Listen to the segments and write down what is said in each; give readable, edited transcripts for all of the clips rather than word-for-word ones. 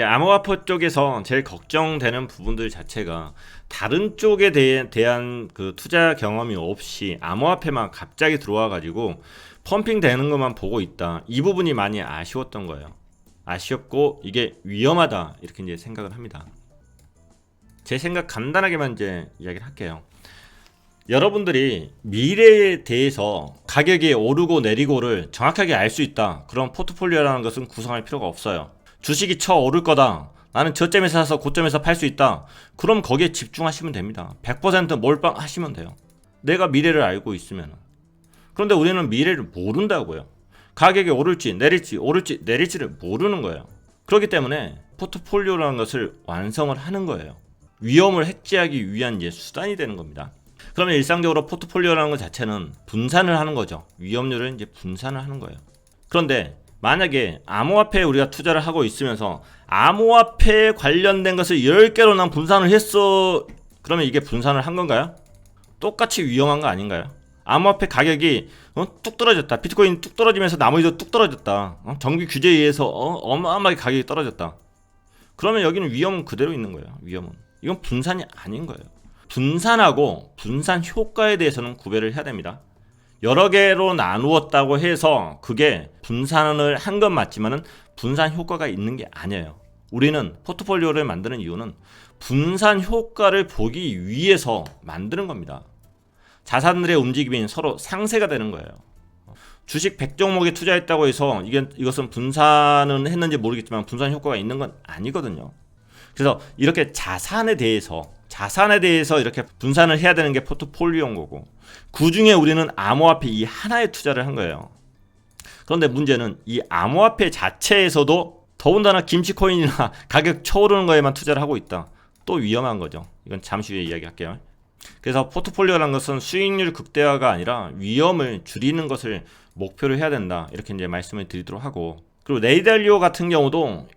암호화폐 쪽에서 제일 걱정되는 부분들 자체가 다른 쪽에 대한 그 투자 경험이 없이 암호화폐만 갑자기 들어와 가지고 펌핑 되는 것만 보고 있다. 이 부분이 많이 아쉬웠던 거예요. 아쉬웠고 이게 위험하다 이렇게 이제 생각을 합니다. 제 생각 간단하게만 이제 이야기를 할게요. 여러분들이 미래에 대해서 가격이 오르고 내리고를 정확하게 알 수 있다. 그런 포트폴리오라는 것은 구성할 필요가 없어요. 주식이 쳐 오를 거다. 나는 저점에서 사서 고점에서 팔 수 있다. 그럼 거기에 집중하시면 됩니다. 100% 몰빵하시면 돼요. 내가 미래를 알고 있으면. 그런데 우리는 미래를 모른다고요. 가격이 오를지 내릴지 오를지 내릴지를 모르는 거예요. 그렇기 때문에 포트폴리오라는 것을 완성을 하는 거예요. 위험을 해지하기 위한 이제 수단이 되는 겁니다. 그러면 일상적으로 포트폴리오라는 것 자체는 분산을 하는 거죠. 위험률을 이제 분산을 하는 거예요. 그런데 만약에 암호화폐에 우리가 투자를 하고 있으면서 암호화폐에 관련된 것을 10개로 난 분산을 했어. 그러면 이게 분산을 한 건가요? 똑같이 위험한 거 아닌가요? 암호화폐 가격이 뚝 떨어졌다. 비트코인 뚝 떨어지면서 나머지도 뚝 떨어졌다. 정기 규제에 의해서 어마어마하게 가격이 떨어졌다. 그러면 여기는 위험은 그대로 있는 거예요. 위험은. 이건 분산이 아닌 거예요. 분산하고 분산 효과에 대해서는 구별을 해야 됩니다. 여러 개로 나누었다고 해서 그게 분산을 한 건 맞지만은 분산 효과가 있는 게 아니에요. 우리는 포트폴리오를 만드는 이유는 분산 효과를 보기 위해서 만드는 겁니다. 자산들의 움직임이 서로 상쇄가 되는 거예요. 주식 100종목에 투자했다고 해서 이것은 분산은 했는지 모르겠지만 분산 효과가 있는 건 아니거든요. 그래서 이렇게 자산에 대해서 이렇게 분산을 해야 되는 게 포트폴리오인 거고, 그 중에 우리는 암호화폐 이 하나에 투자를 한 거예요. 그런데 문제는 이 암호화폐 자체에서도 더군다나 김치코인이나 가격 쳐오르는 거에만 투자를 하고 있다. 또 위험한 거죠. 이건 잠시 후에 이야기할게요. 그래서 포트폴리오라는 것은 수익률 극대화가 아니라 위험을 줄이는 것을 목표로 해야 된다. 이렇게 이제 말씀을 드리도록 하고, 그리고 레이달리오 같은 경우도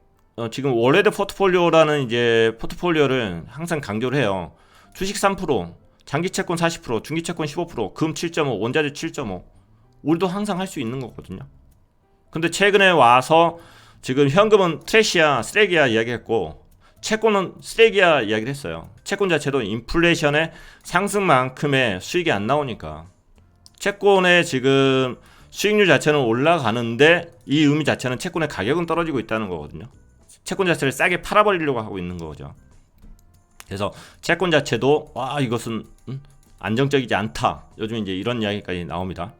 지금 월레드 포트폴리오라는 이제 포트폴리오를 항상 강조를 해요. 주식 3%, 장기 채권 40%, 중기 채권 15%, 금 7.5, 원자재 7.5. 우리도 항상 할 수 있는 거거든요. 근데 최근에 와서 지금 현금은 트래시야, 쓰레기야 이야기했고, 채권은 쓰레기야 이야기를 했어요. 채권 자체도 인플레이션의 상승만큼의 수익이 안 나오니까 채권의 지금 수익률 자체는 올라가는데 이 의미 자체는 채권의 가격은 떨어지고 있다는 거거든요. 채권 자체를 싸게 팔아버리려고 하고 있는 거죠. 그래서 채권 자체도 이것은 안정적이지 않다. 요즘 이제 이런 이야기까지 나옵니다.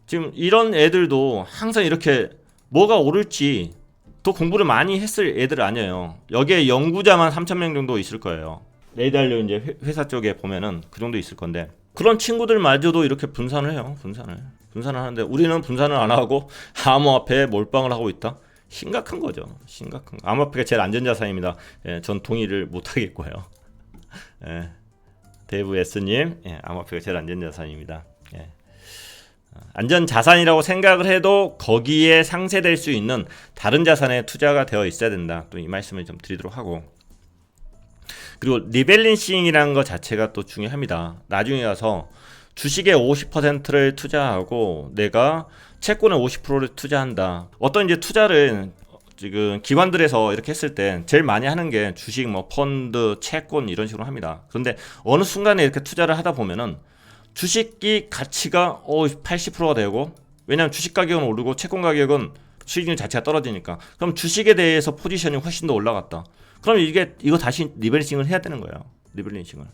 지금 이런 애들도 항상 이렇게 뭐가 오를지 더 공부를 많이 했을 애들 아니에요. 여기에 연구자만 3,000명 정도 있을 거예요. 레이달리오 이제 회사 쪽에 보면은 그 정도 있을 건데, 그런 친구들마저도 이렇게 분산을 해요. 분산을 하는데 우리는 분산을 안 하고 암호화폐에 몰빵을 하고 있다. 심각한 거죠. 심각한 거. 암호화폐가 제일 안전자산입니다. 전 동의를 못 하겠고요. 데이브 S님, 암호화폐가 제일 안전자산입니다. 안전자산이라고 생각을 해도 거기에 상쇄될 수 있는 다른 자산에 투자가 되어 있어야 된다. 또 이 말씀을 좀 드리도록 하고, 그리고 리밸런싱이라는 것 자체가 또 중요합니다. 나중에 가서 주식의 50%를 투자하고 내가 채권의 50%를 투자한다. 어떤 이제 투자를 지금 기관들에서 이렇게 했을 때 제일 많이 하는 게 주식, 펀드, 채권 이런 식으로 합니다. 그런데 어느 순간에 이렇게 투자를 하다 보면은 주식이 가치가 80%가 되고, 왜냐하면 주식 가격은 오르고 채권 가격은 수익률 자체가 떨어지니까, 그럼 주식에 대해서 포지션이 훨씬 더 올라갔다. 그럼 이거 다시 리밸런싱을 해야 되는 거예요. 리밸런싱을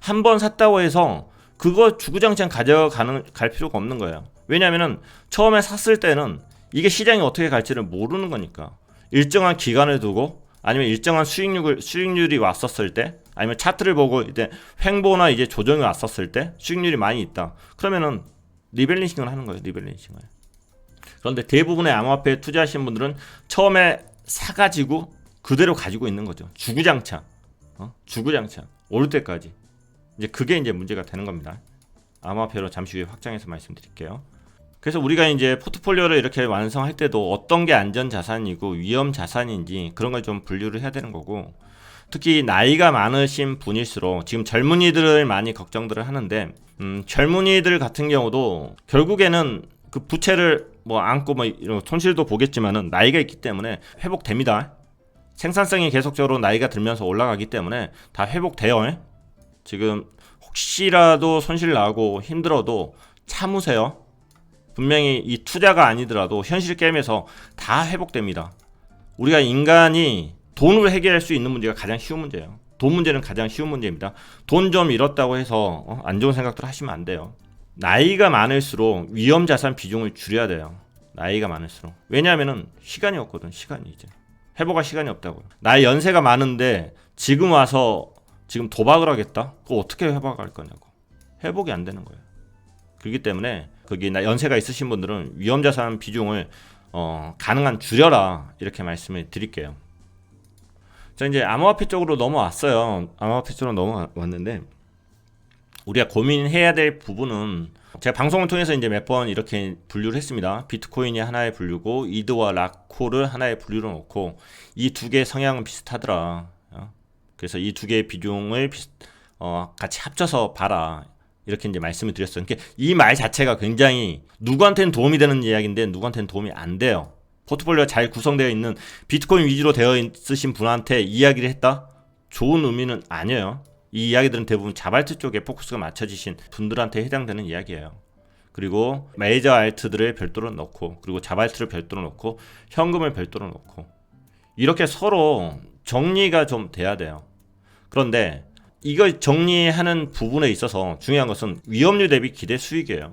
한 번 샀다고 해서 그거 주구장창 갈 필요가 없는 거예요. 왜냐하면 처음에 샀을 때는 이게 시장이 어떻게 갈지를 모르는 거니까 일정한 기간을 두고, 아니면 일정한 수익률이 왔었을 때, 아니면 차트를 보고 이제 횡보나 이제 조정이 왔었을 때 수익률이 많이 있다. 그러면은 리밸런싱을 하는 거예요. 리밸런싱을. 그런데 대부분의 암호화폐에 투자하신 분들은 처음에 사가지고 그대로 가지고 있는 거죠. 주구장창 오를 때까지. 이제 그게 이제 문제가 되는 겁니다. 암호화폐로 잠시 후에 확장해서 말씀드릴게요. 그래서 우리가 이제 포트폴리오를 이렇게 완성할 때도 어떤 게 안전 자산이고 위험 자산인지 그런 걸 좀 분류를 해야 되는 거고, 특히 나이가 많으신 분일수록 지금 젊은이들을 많이 걱정들을 하는데, 젊은이들 같은 경우도 결국에는 그 부채를 안고 이런 손실도 보겠지만은 나이가 있기 때문에 회복됩니다. 생산성이 계속적으로 나이가 들면서 올라가기 때문에 다 회복돼요. 지금 혹시라도 손실 나고 힘들어도 참으세요. 분명히 이 투자가 아니더라도 현실 게임에서 다 회복됩니다. 우리가 인간이 돈으로 해결할 수 있는 문제가 가장 쉬운 문제예요. 돈 문제는 가장 쉬운 문제입니다. 돈 좀 잃었다고 해서 안 좋은 생각들 하시면 안 돼요. 나이가 많을수록 위험자산 비중을 줄여야 돼요. 나이가 많을수록. 왜냐하면 시간이 없거든. 시간이 이제 회복할 시간이 없다고요. 나의 연세가 많은데 지금 와서 지금 도박을 하겠다? 그거 어떻게 회복할 거냐고. 회복이 안 되는 거예요. 그렇기 때문에 거기 연세가 있으신 분들은 위험자산 비중을 가능한 줄여라 이렇게 말씀을 드릴게요. 자, 이제 암호화폐 쪽으로 넘어왔어요. 암호화폐 쪽으로 넘어왔는데 우리가 고민해야 될 부분은 제가 방송을 통해서 이제 몇 번 이렇게 분류를 했습니다. 비트코인이 하나의 분류고 이드와 라코를 하나의 분류로 놓고 이 두 개의 성향은 비슷하더라. 그래서 이 두 개의 비중을 같이 합쳐서 봐라. 이렇게 이제 말씀을 드렸어요. 그러니까 이 말 자체가 굉장히 누구한테는 도움이 되는 이야기인데 누구한테는 도움이 안 돼요. 포트폴리오가 잘 구성되어 있는 비트코인 위주로 되어 있으신 분한테 이야기를 했다? 좋은 의미는 아니에요. 이 이야기들은 대부분 자발트 쪽에 포커스가 맞춰지신 분들한테 해당되는 이야기예요. 그리고 메이저 알트들을 별도로 넣고 그리고 자발트를 별도로 넣고 현금을 별도로 넣고 이렇게 서로 정리가 좀 돼야 돼요. 그런데 이걸 정리하는 부분에 있어서 중요한 것은 위험률 대비 기대 수익이에요.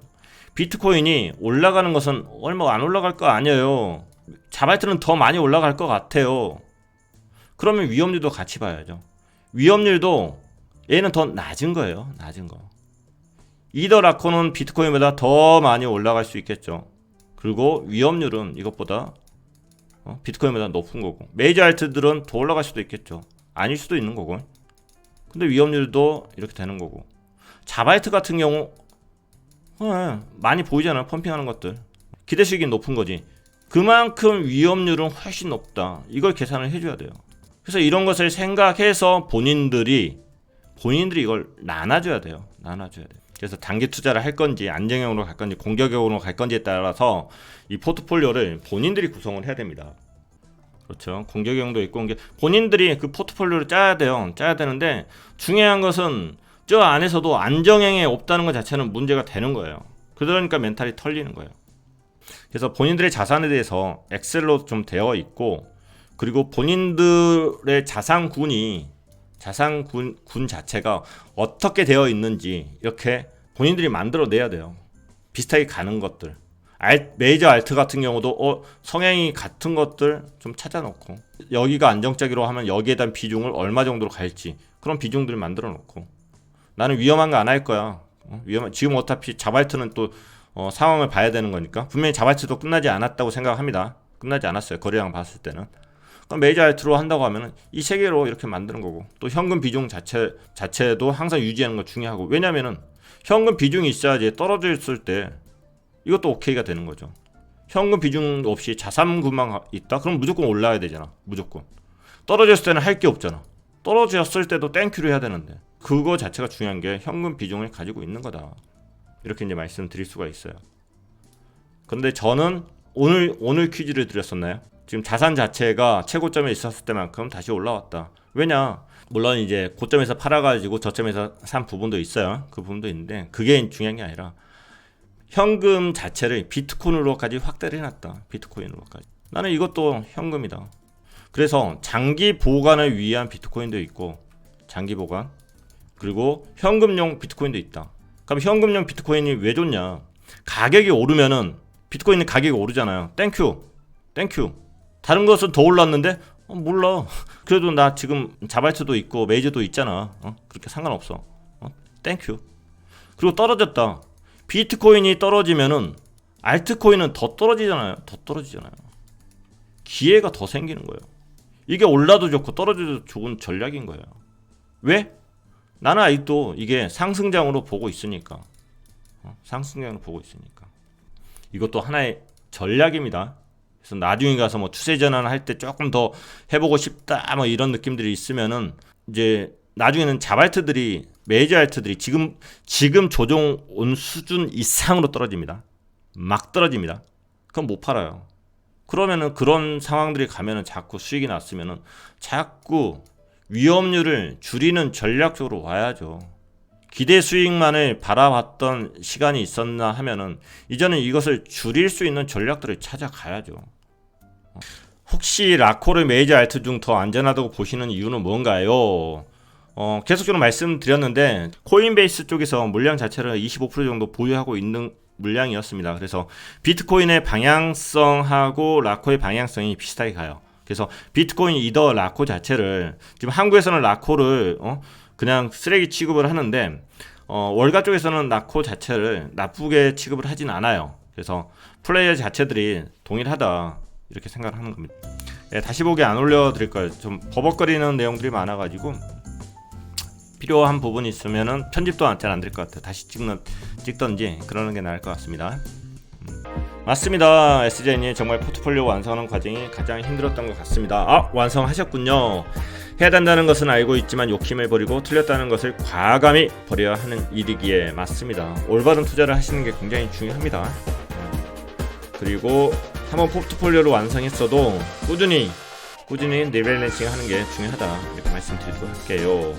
비트코인이 올라가는 것은 얼마 안 올라갈 거 아니에요. 자발트는 더 많이 올라갈 것 같아요. 그러면 위험률도 같이 봐야죠. 위험률도 얘는 더 낮은 거예요. 낮은 거. 이더 라코는 비트코인보다 더 많이 올라갈 수 있겠죠. 그리고 위험률은 이것보다 비트코인보다 높은 거고 메이저 알트들은 더 올라갈 수도 있겠죠. 아닐 수도 있는 거고. 근데 위험률도 이렇게 되는 거고 자바이트 같은 경우 많이 보이잖아요. 펌핑하는 것들. 기대수익이 높은 거지. 그만큼 위험률은 훨씬 높다. 이걸 계산을 해줘야 돼요. 그래서 이런 것을 생각해서 본인들이 이걸 나눠줘야 돼요. 나눠줘야 돼요. 그래서 단기 투자를 할 건지 안정형으로 갈 건지 공격형으로 갈 건지에 따라서 이 포트폴리오를 본인들이 구성을 해야 됩니다. 그렇죠. 공격형도 있고 본인들이 그 포트폴리오를 짜야 돼요. 짜야 되는데 중요한 것은 저 안에서도 안정형이 없다는 것 자체는 문제가 되는 거예요. 그러니까 멘탈이 털리는 거예요. 그래서 본인들의 자산에 대해서 엑셀로 좀 되어 있고 그리고 본인들의 자산군 자체가 어떻게 되어 있는지 이렇게 본인들이 만들어내야 돼요. 비슷하게 가는 것들. 메이저 알트 같은 경우도 성향이 같은 것들 좀 찾아놓고 여기가 안정적으로 하면 여기에 대한 비중을 얼마 정도로 갈지 그런 비중들을 만들어 놓고 나는 위험한 거 안 할 거야. 지금 어차피 자발트는 또 상황을 봐야 되는 거니까 분명히 자발트도 끝나지 않았다고 생각합니다. 끝나지 않았어요. 거래량 봤을 때는. 그럼 메이저 알트로 한다고 하면 이 세 개로 이렇게 만드는 거고 또 현금 비중 자체도 항상 유지하는 거 중요하고 왜냐면은 현금 비중이 있어야지 떨어졌을 때 이것도 오케이가 되는 거죠. 현금 비중 없이 자산군만 있다? 그럼 무조건 올라야 되잖아. 무조건. 떨어졌을 때는 할 게 없잖아. 떨어졌을 때도 땡큐를 해야 되는데 그거 자체가 중요한 게 현금 비중을 가지고 있는 거다. 이렇게 이제 말씀드릴 수가 있어요. 그런데 저는 오늘 퀴즈를 드렸었나요? 지금 자산 자체가 최고점에 있었을 때만큼 다시 올라왔다. 왜냐? 물론 이제 고점에서 팔아가지고 저점에서 산 부분도 있어요. 그 부분도 있는데 그게 중요한 게 아니라 현금 자체를 비트코인으로까지 확대를 해놨다. 비트코인으로까지. 나는 이것도 현금이다. 그래서 장기 보관을 위한 비트코인도 있고 장기 보관 그리고 현금용 비트코인도 있다. 그럼 현금용 비트코인이 왜 좋냐? 가격이 오르면은 비트코인은 가격이 오르잖아요. 땡큐. 다른 것은 더 올랐는데 몰라. 그래도 나 지금 자발트도 있고 메이저도 있잖아. 그렇게 상관없어. 땡큐. 그리고 떨어졌다. 비트코인이 떨어지면은 알트코인은 더 떨어지잖아요. 기회가 더 생기는 거예요. 이게 올라도 좋고 떨어져도 좋은 전략인 거예요. 왜? 나는 아직도 이게 상승장으로 보고 있으니까. 이것도 하나의 전략입니다. 그래서 나중에 가서 뭐 추세 전환할 때 조금 더 해보고 싶다 뭐 이런 느낌들이 있으면은 이제 나중에는 자발트들이 메이저 알트들이 지금 조정 온 수준 이상으로 떨어집니다. 막 떨어집니다. 그럼 못 팔아요. 그러면은 그런 상황들이 가면은 자꾸 수익이 났으면은 자꾸 위험률을 줄이는 전략적으로 와야죠. 기대 수익만을 바라봤던 시간이 있었나 하면은 이제는 이것을 줄일 수 있는 전략들을 찾아가야죠. 혹시 라코르 메이저 알트 중 더 안전하다고 보시는 이유는 뭔가요? 계속적으로 말씀드렸는데 코인베이스 쪽에서 물량 자체를 25% 정도 보유하고 있는 물량이었습니다. 그래서 비트코인의 방향성하고 라코의 방향성이 비슷하게 가요. 그래서 비트코인 이더 라코 자체를 지금 한국에서는 라코를 그냥 쓰레기 취급을 하는데 월가 쪽에서는 라코 자체를 나쁘게 취급을 하진 않아요. 그래서 플레이어 자체들이 동일하다 이렇게 생각을 하는 겁니다. 예, 다시 보기 안 올려드릴 거예요. 좀 버벅거리는 내용들이 많아가지고 필요한 부분이 있으면은 편집도 잘 안 될 것 같아요. 다시 찍던지 그러는 게 나을 것 같습니다. 맞습니다. SJ님 정말 포트폴리오 완성하는 과정이 가장 힘들었던 것 같습니다. 완성하셨군요. 해야 된다는 것은 알고 있지만 욕심을 버리고 틀렸다는 것을 과감히 버려야 하는 일이기에 맞습니다. 올바른 투자를 하시는 게 굉장히 중요합니다. 그리고 한번 포트폴리오를 완성했어도 꾸준히 리밸런싱 하는 게 중요하다 이렇게 말씀드리도록 할게요.